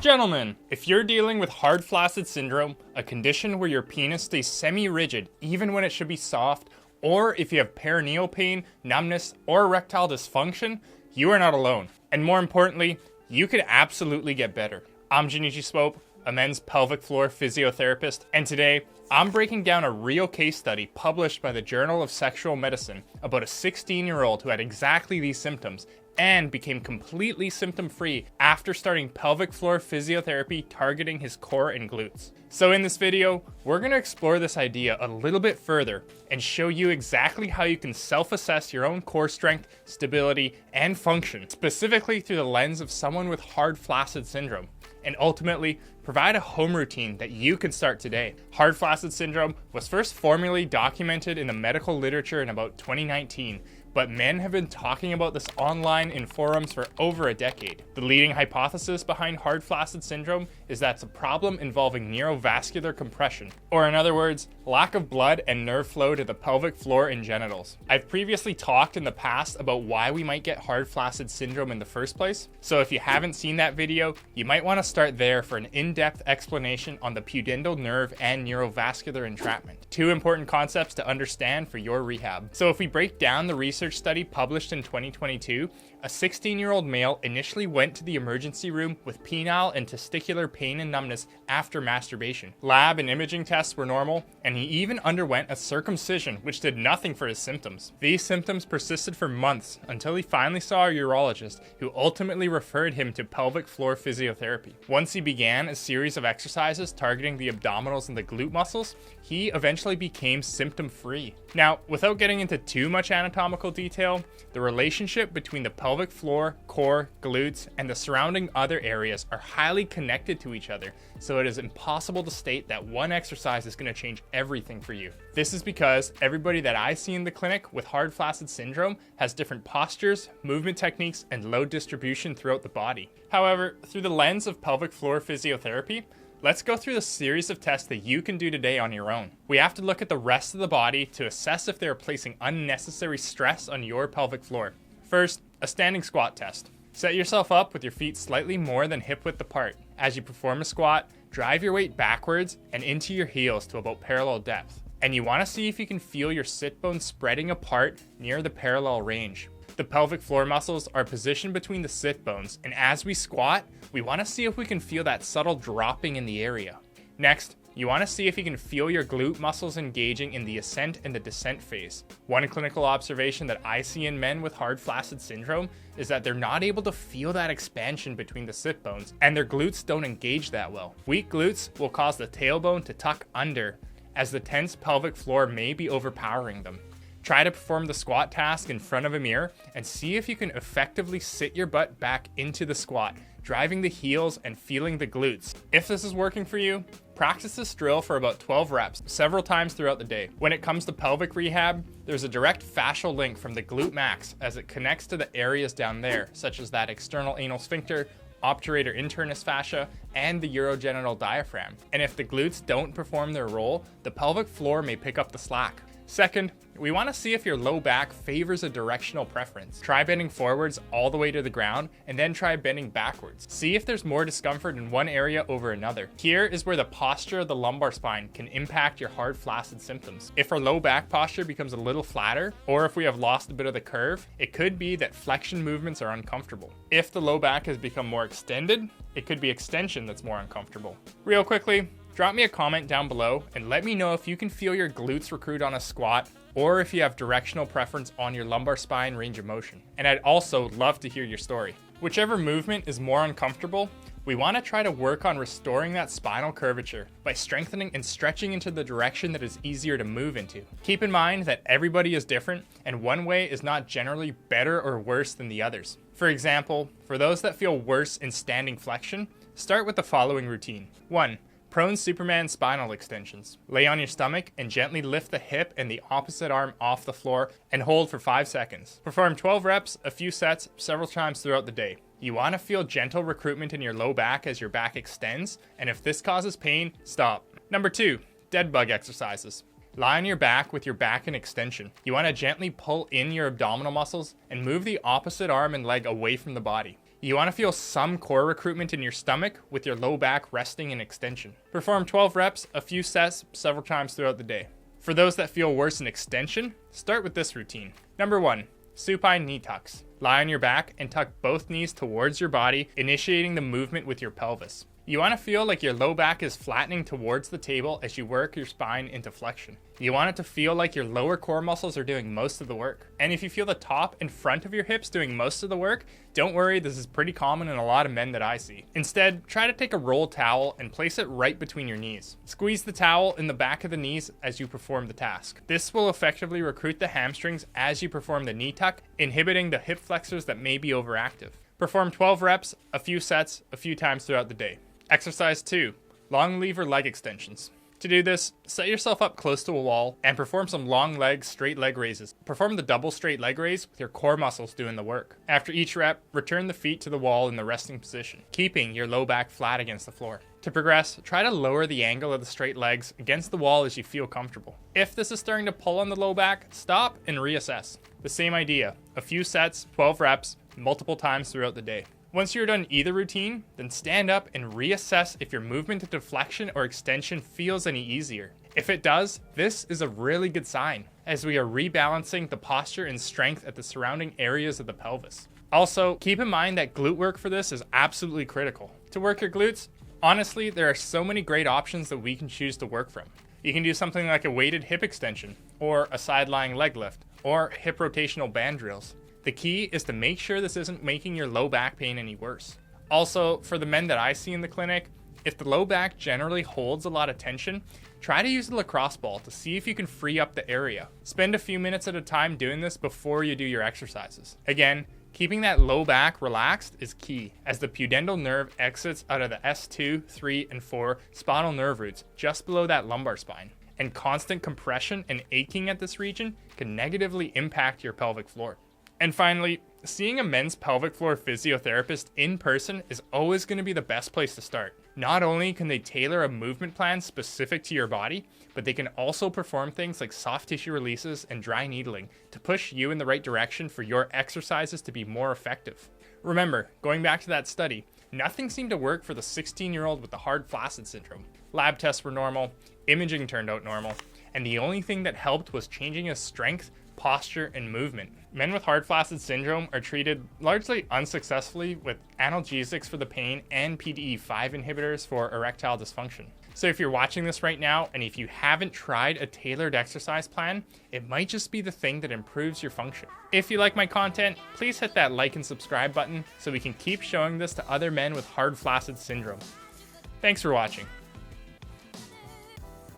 Gentlemen, if you're dealing with hard flaccid syndrome, a condition where your penis stays semi-rigid even when it should be soft, or if you have perineal pain, numbness, or erectile dysfunction, you are not alone. And more importantly, you could absolutely get better. I'm Junichi Swope, a men's pelvic floor physiotherapist, and today I'm breaking down a real case study published by the Journal of Sexual Medicine about a 16-year-old who had exactly these symptoms and became completely symptom-free after starting pelvic floor physiotherapy targeting his core and glutes. So in this video, we're going to explore this idea a little bit further and show you exactly how you can self-assess your own core strength, stability, and function, specifically through the lens of someone with hard flaccid syndrome, and ultimately provide a home routine that you can start today. Hard flaccid syndrome was first formally documented in the medical literature in about 2019, but men have been talking about this online in forums for over a decade. The leading hypothesis behind hard flaccid syndrome is that it's a problem involving neurovascular compression, or in other words, lack of blood and nerve flow to the pelvic floor and genitals. I've previously talked in the past about why we might get hard flaccid syndrome in the first place, so if you haven't seen that video, you might want to start there for an in-depth explanation on the pudendal nerve and neurovascular entrapment. Two important concepts to understand for your rehab. So if we break down the research study published in 2022, a 16-year-old male initially went to the emergency room with penile and testicular pain and numbness after masturbation. Lab and imaging tests were normal, and he even underwent a circumcision, which did nothing for his symptoms. These symptoms persisted for months until he finally saw a urologist, who ultimately referred him to pelvic floor physiotherapy. Once he began a series of exercises targeting the abdominals and the glute muscles, he eventually became symptom-free. Now, without getting into too much anatomical detail, the relationship between the pelvic floor, core, glutes, and the surrounding other areas are highly connected to each other, so it is impossible to state that one exercise is going to change everything for you. This is because everybody that I see in the clinic with hard flaccid syndrome has different postures, movement techniques, and load distribution throughout the body. However, through the lens of pelvic floor physiotherapy, let's go through the series of tests that you can do today on your own. We have to look at the rest of the body to assess if they are placing unnecessary stress on your pelvic floor. First, a standing squat test. Set yourself up with your feet slightly more than hip width apart. As you perform a squat, drive your weight backwards and into your heels to about parallel depth. And you want to see if you can feel your sit bones spreading apart near the parallel range. The pelvic floor muscles are positioned between the sit bones, and as we squat, we want to see if we can feel that subtle dropping in the area. Next, you want to see if you can feel your glute muscles engaging in the ascent and the descent phase. One clinical observation that I see in men with hard flaccid syndrome is that they're not able to feel that expansion between the sit bones, and their glutes don't engage that well. Weak glutes will cause the tailbone to tuck under, as the tense pelvic floor may be overpowering them. Try to perform the squat task in front of a mirror and see if you can effectively sit your butt back into the squat, driving the heels and feeling the glutes. If this is working for you, practice this drill for about 12 reps, several times throughout the day. When it comes to pelvic rehab, there's a direct fascial link from the glute max as it connects to the areas down there, such as that external anal sphincter, obturator internus fascia, and the urogenital diaphragm. And if the glutes don't perform their role, the pelvic floor may pick up the slack. Second, we want to see if your low back favors a directional preference. Try bending forwards all the way to the ground, and then try bending backwards. See if there's more discomfort in one area over another. Here is where the posture of the lumbar spine can impact your hard flaccid symptoms. If our low back posture becomes a little flatter, or if we have lost a bit of the curve, it could be that flexion movements are uncomfortable. If the low back has become more extended, it could be extension that's more uncomfortable. Real quickly, drop me a comment down below and let me know if you can feel your glutes recruit on a squat, or if you have directional preference on your lumbar spine range of motion. And I'd also love to hear your story. Whichever movement is more uncomfortable, we want to try to work on restoring that spinal curvature by strengthening and stretching into the direction that is easier to move into. Keep in mind that everybody is different, and one way is not generally better or worse than the others. For example, for those that feel worse in standing flexion, start with the following routine. 1. Prone Superman spinal extensions. Lay on your stomach and gently lift the hip and the opposite arm off the floor and hold for 5 seconds. Perform 12 reps, a few sets, several times throughout the day. You want to feel gentle recruitment in your low back as your back extends, and if this causes pain, stop. Number 2, Deadbug exercises. Lie on your back with your back in extension. You want to gently pull in your abdominal muscles and move the opposite arm and leg away from the body. You want to feel some core recruitment in your stomach with your low back resting in extension. Perform 12 reps, a few sets, several times throughout the day. For those that feel worse in extension, start with this routine. Number 1, supine knee tucks. Lie on your back and tuck both knees towards your body, initiating the movement with your pelvis. You want to feel like your low back is flattening towards the table as you work your spine into flexion. You want it to feel like your lower core muscles are doing most of the work. And if you feel the top and front of your hips doing most of the work, don't worry, this is pretty common in a lot of men that I see. Instead, try to take a roll towel and place it right between your knees. Squeeze the towel in the back of the knees as you perform the task. This will effectively recruit the hamstrings as you perform the knee tuck, inhibiting the hip flexors that may be overactive. Perform 12 reps, a few sets, a few times throughout the day. Exercise 2, long lever leg extensions. To do this, set yourself up close to a wall and perform some long leg, straight leg raises. Perform the double straight leg raise with your core muscles doing the work. After each rep, return the feet to the wall in the resting position, keeping your low back flat against the floor. To progress, try to lower the angle of the straight legs against the wall as you feel comfortable. If this is starting to pull on the low back, stop and reassess. The same idea, a few sets, 12 reps, multiple times throughout the day. Once you're done either routine, then stand up and reassess if your movement into flexion or extension feels any easier. If it does, this is a really good sign, as we are rebalancing the posture and strength at the surrounding areas of the pelvis. Also, keep in mind that glute work for this is absolutely critical. To work your glutes, honestly, there are so many great options that we can choose to work from. You can do something like a weighted hip extension, or a side-lying leg lift, or hip rotational band drills. The key is to make sure this isn't making your low back pain any worse. Also, for the men that I see in the clinic, if the low back generally holds a lot of tension, try to use a lacrosse ball to see if you can free up the area. Spend a few minutes at a time doing this before you do your exercises. Again, keeping that low back relaxed is key, as the pudendal nerve exits out of the S2, 3, and 4 spinal nerve roots just below that lumbar spine. And constant compression and aching at this region can negatively impact your pelvic floor. And finally, seeing a men's pelvic floor physiotherapist in person is always going to be the best place to start. Not only can they tailor a movement plan specific to your body, but they can also perform things like soft tissue releases and dry needling to push you in the right direction for your exercises to be more effective. Remember, going back to that study, nothing seemed to work for the 16-year-old with the hard flaccid syndrome. Lab tests were normal, imaging turned out normal, and the only thing that helped was changing his strength, posture, and movement. Men with hard flaccid syndrome are treated largely unsuccessfully with analgesics for the pain and PDE5 inhibitors for erectile dysfunction. So if you're watching this right now and if you haven't tried a tailored exercise plan, it might just be the thing that improves your function. If you like my content, please hit that like and subscribe button so we can keep showing this to other men with hard flaccid syndrome. Thanks for watching.